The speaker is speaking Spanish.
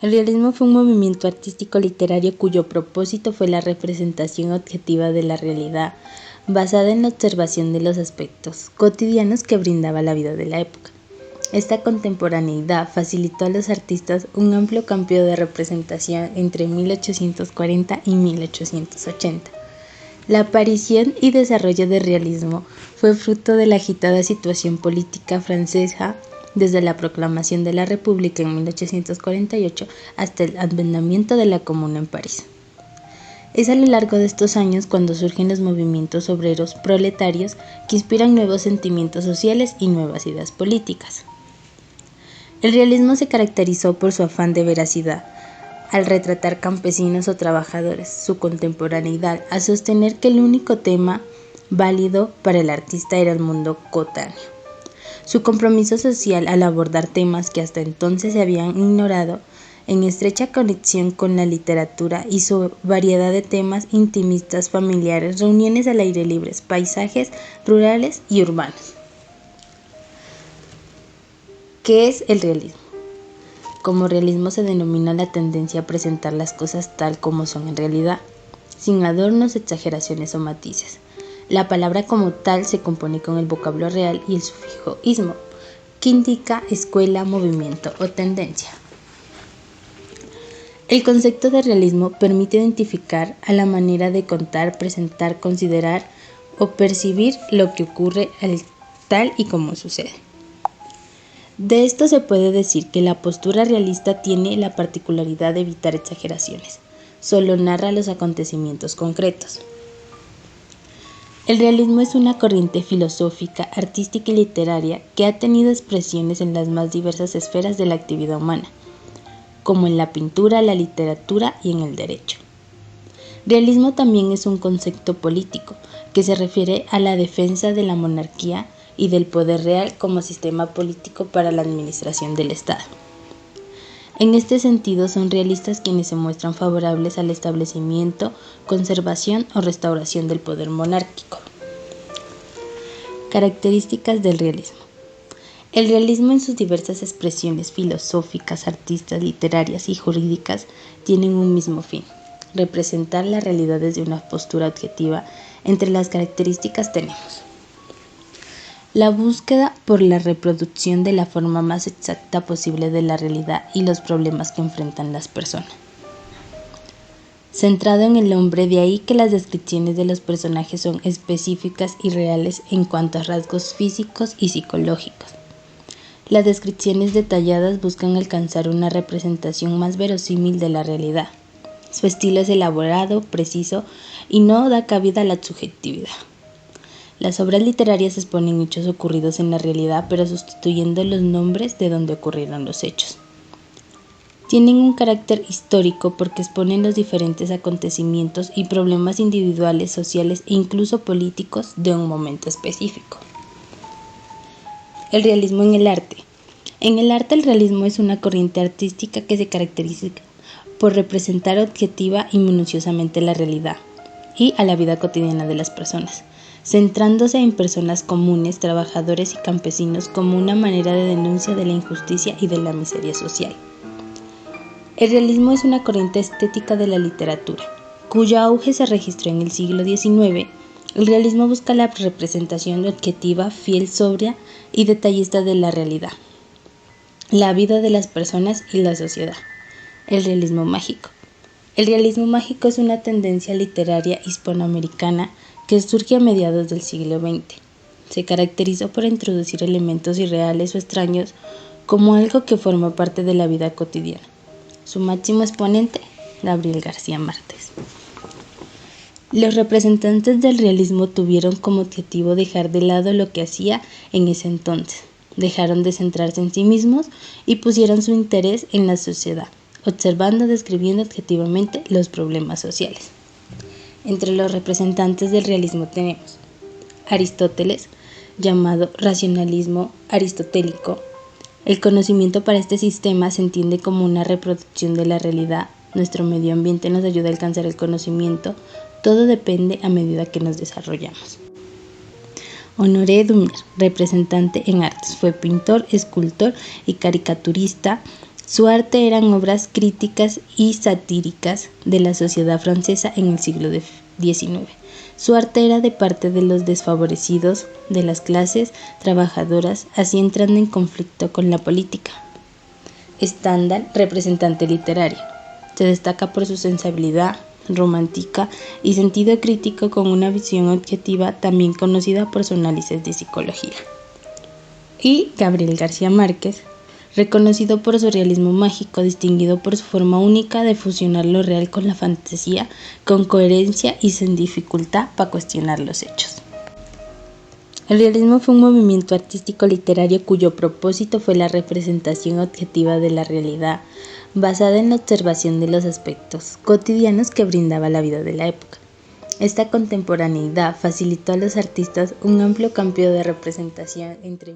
El realismo fue un movimiento artístico-literario cuyo propósito fue la representación objetiva de la realidad, basada en la observación de los aspectos cotidianos que brindaba la vida de la época. Esta contemporaneidad facilitó a los artistas un amplio campo de representación entre 1840 y 1880. La aparición y desarrollo del realismo fue fruto de la agitada situación política francesa desde la proclamación de la República en 1848 hasta el advenimiento de la Comuna en París. Es a lo largo de estos años cuando surgen los movimientos obreros proletarios que inspiran nuevos sentimientos sociales y nuevas ideas políticas. El realismo se caracterizó por su afán de veracidad, al retratar campesinos o trabajadores, su contemporaneidad, a sostener que el único tema válido para el artista era el mundo coetáneo. Su compromiso social al abordar temas que hasta entonces se habían ignorado, en estrecha conexión con la literatura y su variedad de temas intimistas, familiares, reuniones al aire libre, paisajes rurales y urbanos. ¿Qué es el realismo? Como realismo se denomina la tendencia a presentar las cosas tal como son en realidad, sin adornos, exageraciones o matices. La palabra como tal se compone con el vocablo real y el sufijo ismo, que indica escuela, movimiento o tendencia. El concepto de realismo permite identificar a la manera de contar, presentar, considerar o percibir lo que ocurre tal y como sucede. De esto se puede decir que la postura realista tiene la particularidad de evitar exageraciones, solo narra los acontecimientos concretos. El realismo es una corriente filosófica, artística y literaria que ha tenido expresiones en las más diversas esferas de la actividad humana, como en la pintura, la literatura y en el derecho. Realismo también es un concepto político que se refiere a la defensa de la monarquía y del poder real como sistema político para la administración del Estado. En este sentido, son realistas quienes se muestran favorables al establecimiento, conservación o restauración del poder monárquico. Características del realismo. El realismo en sus diversas expresiones filosóficas, artísticas, literarias y jurídicas tienen un mismo fin: representar la realidad desde una postura objetiva. Entre las características tenemos la búsqueda por la reproducción de la forma más exacta posible de la realidad y los problemas que enfrentan las personas. Centrado en el hombre, de ahí que las descripciones de los personajes son específicas y reales en cuanto a rasgos físicos y psicológicos. Las descripciones detalladas buscan alcanzar una representación más verosímil de la realidad. Su estilo es elaborado, preciso y no da cabida a la subjetividad. Las obras literarias exponen hechos ocurridos en la realidad, pero sustituyendo los nombres de donde ocurrieron los hechos. Tienen un carácter histórico porque exponen los diferentes acontecimientos y problemas individuales, sociales e incluso políticos de un momento específico. El realismo en el arte. En el arte, el realismo es una corriente artística que se caracteriza por representar objetiva y minuciosamente la realidad y a la vida cotidiana de las personas, centrándose en personas comunes, trabajadores y campesinos como una manera de denuncia de la injusticia y de la miseria social. El realismo es una corriente estética de la literatura, cuyo auge se registró en el siglo XIX. El realismo busca la representación objetiva, fiel, sobria y detallista de la realidad, la vida de las personas y la sociedad. El realismo mágico. El realismo mágico es una tendencia literaria hispanoamericana que surge a mediados del siglo XX. Se caracterizó por introducir elementos irreales o extraños como algo que forma parte de la vida cotidiana. Su máximo exponente, Gabriel García Márquez. Los representantes del realismo tuvieron como objetivo dejar de lado lo que hacía en ese entonces. Dejaron de centrarse en sí mismos y pusieron su interés en la sociedad, observando, describiendo objetivamente los problemas sociales. Entre los representantes del realismo tenemos Aristóteles, llamado racionalismo aristotélico. El conocimiento para este sistema se entiende como una reproducción de la realidad. Nuestro medio ambiente nos ayuda a alcanzar el conocimiento. Todo depende a medida que nos desarrollamos. Honoré Dumas, representante en artes, fue pintor, escultor y caricaturista. Su arte eran obras críticas y satíricas de la sociedad francesa en el siglo XIX. Su arte era de parte de los desfavorecidos, de las clases trabajadoras, así entrando en conflicto con la política. Stendhal, representante literario. Se destaca por su sensibilidad romántica y sentido crítico con una visión objetiva, también conocida por su análisis de psicología. Y Gabriel García Márquez, reconocido por su realismo mágico, distinguido por su forma única de fusionar lo real con la fantasía, con coherencia y sin dificultad para cuestionar los hechos. El realismo fue un movimiento artístico literario cuyo propósito fue la representación objetiva de la realidad, basada en la observación de los aspectos cotidianos que brindaba la vida de la época. Esta contemporaneidad facilitó a los artistas un amplio campo de representación entre